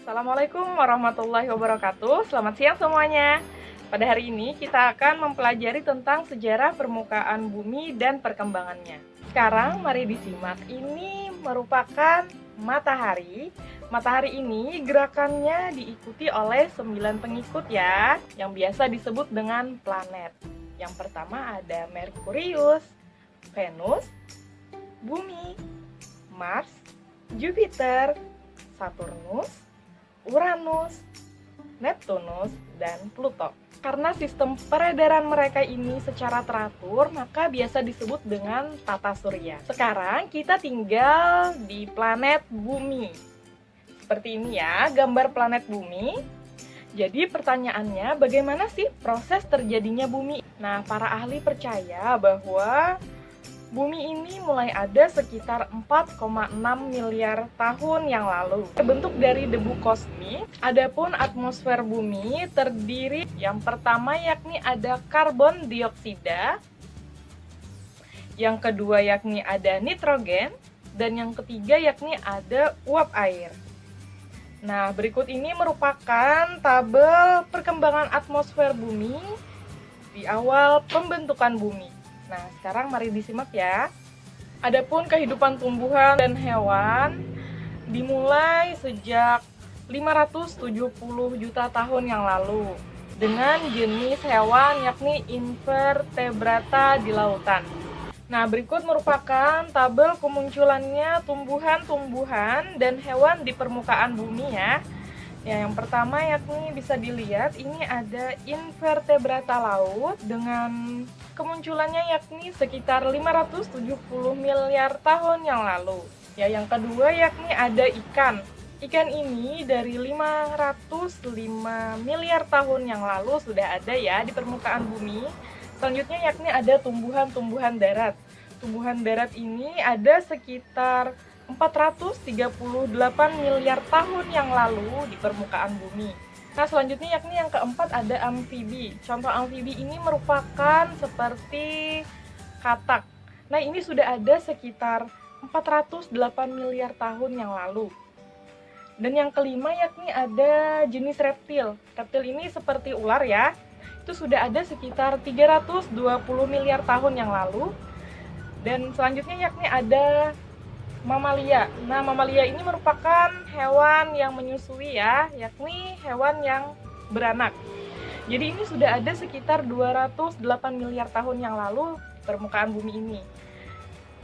Assalamualaikum warahmatullahi wabarakatuh. Selamat siang semuanya. Pada hari ini kita akan mempelajari tentang sejarah permukaan bumi dan perkembangannya. Sekarang mari disimak. Ini merupakan matahari. Matahari ini gerakannya diikuti oleh 9 pengikut ya, yang biasa disebut dengan planet. Yang pertama ada Merkurius, Venus, Bumi, Mars, Jupiter, Saturnus, Uranus, Neptunus, dan Pluto. Karena sistem peredaran mereka ini secara teratur, maka biasa disebut dengan tata surya. Sekarang kita tinggal di planet Bumi. Seperti ini ya, gambar planet Bumi. Jadi pertanyaannya, bagaimana sih proses terjadinya Bumi? Nah, para ahli percaya bahwa Bumi ini mulai ada sekitar 4,6 miliar tahun yang lalu. Terbentuk dari debu kosmik. Adapun atmosfer Bumi terdiri yang pertama yakni ada karbon dioksida, yang kedua yakni ada nitrogen, dan yang ketiga yakni ada uap air. Nah, berikut ini merupakan tabel perkembangan atmosfer Bumi di awal pembentukan Bumi. Nah, sekarang mari disimak ya. Adapun kehidupan tumbuhan dan hewan dimulai sejak 570 juta tahun yang lalu dengan jenis hewan yakni invertebrata di lautan. Nah, berikut merupakan tabel kemunculannya tumbuhan-tumbuhan dan hewan di permukaan bumi ya. Yang pertama yakni bisa dilihat ini ada invertebrata laut dengan kemunculannya yakni sekitar 570 miliar tahun yang lalu. Ya, yang kedua yakni ada ikan. Ikan ini dari 505 miliar tahun yang lalu sudah ada ya di permukaan bumi. Selanjutnya yakni ada tumbuhan-tumbuhan darat. Tumbuhan darat ini ada sekitar 438 miliar tahun yang lalu di permukaan bumi. Nah, selanjutnya yakni yang keempat ada amfibi. Contoh amfibi ini merupakan seperti katak. Nah, ini sudah ada sekitar 408 miliar tahun yang lalu. Dan yang kelima yakni ada jenis reptil. Reptil ini seperti ular ya. Itu sudah ada sekitar 320 miliar tahun yang lalu. Dan selanjutnya yakni ada mamalia. Nah, mamalia ini merupakan hewan yang menyusui ya, yakni hewan yang beranak. Jadi ini sudah ada sekitar 208 miliar tahun yang lalu di permukaan bumi ini.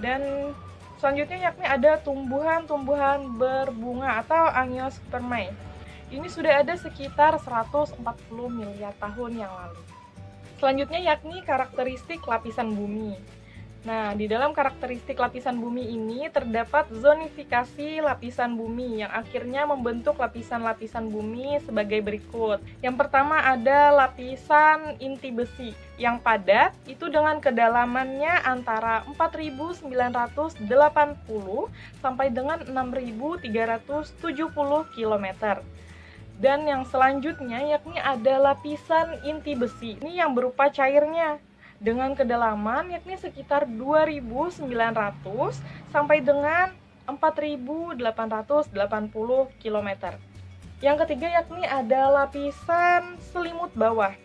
Dan selanjutnya yakni ada tumbuhan-tumbuhan berbunga atau angiospermae. Ini sudah ada sekitar 140 miliar tahun yang lalu. Selanjutnya yakni karakteristik lapisan bumi. Nah, di dalam karakteristik lapisan bumi ini terdapat zonifikasi lapisan bumi yang akhirnya membentuk lapisan-lapisan bumi sebagai berikut. Yang pertama ada lapisan inti besi yang padat, itu dengan kedalamannya antara 4.980 sampai dengan 6.370 km. Dan yang selanjutnya yakni ada lapisan inti besi, ini yang berupa cairnya, dengan kedalaman yakni sekitar 2.900 sampai dengan 4.880 km. Yang ketiga yakni ada lapisan selimut bawah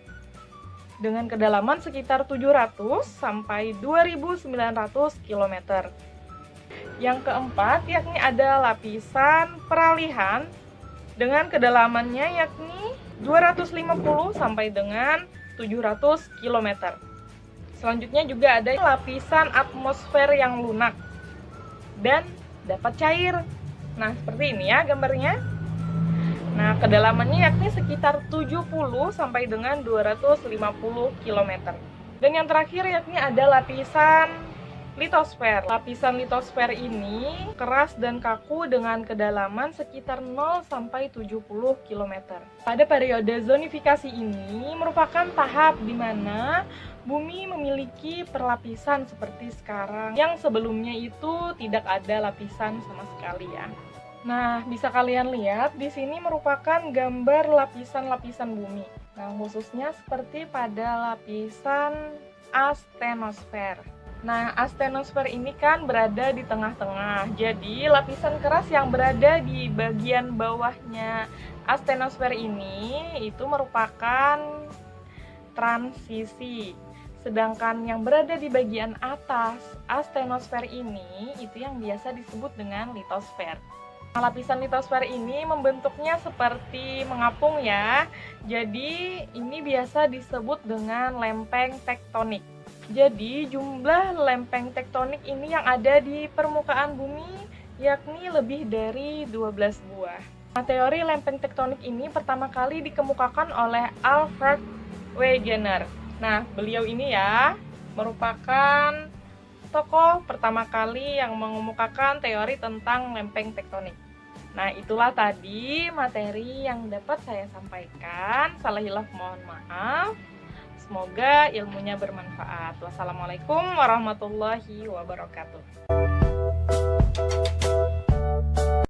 dengan kedalaman sekitar 700 sampai 2.900 km. Yang keempat yakni ada lapisan peralihan dengan kedalamannya yakni 250 sampai dengan 700 km. Selanjutnya juga ada lapisan atmosfer yang lunak dan dapat cair. Nah, seperti ini ya gambarnya. Nah, kedalamannya yakni sekitar 70 sampai dengan 250 km. Dan yang terakhir yakni ada lapisan litosfer. Lapisan litosfer ini keras dan kaku dengan kedalaman sekitar 0 sampai 70 km. Pada periode zonifikasi ini merupakan tahap di mana bumi memiliki perlapisan seperti sekarang, yang sebelumnya itu tidak ada lapisan sama sekali ya. Nah, bisa kalian lihat di sini merupakan gambar lapisan-lapisan bumi. Nah, khususnya seperti pada lapisan astenosfer. Nah, astenosfer ini kan berada di tengah-tengah. Jadi, lapisan keras yang berada di bagian bawahnya astenosfer ini itu merupakan transisi. Sedangkan yang berada di bagian atas astenosfer ini itu yang biasa disebut dengan litosfer. Nah, lapisan litosfer ini membentuknya seperti mengapung ya. Jadi, ini biasa disebut dengan lempeng tektonik. Jadi, jumlah lempeng tektonik ini yang ada di permukaan bumi yakni lebih dari 12 buah. Nah, teori lempeng tektonik ini pertama kali dikemukakan oleh Alfred Wegener. Nah, beliau ini ya merupakan tokoh pertama kali yang mengemukakan teori tentang lempeng tektonik. Nah, itulah tadi materi yang dapat saya sampaikan. Salah hilaf mohon maaf. Semoga ilmunya bermanfaat. Wassalamualaikum warahmatullahi wabarakatuh.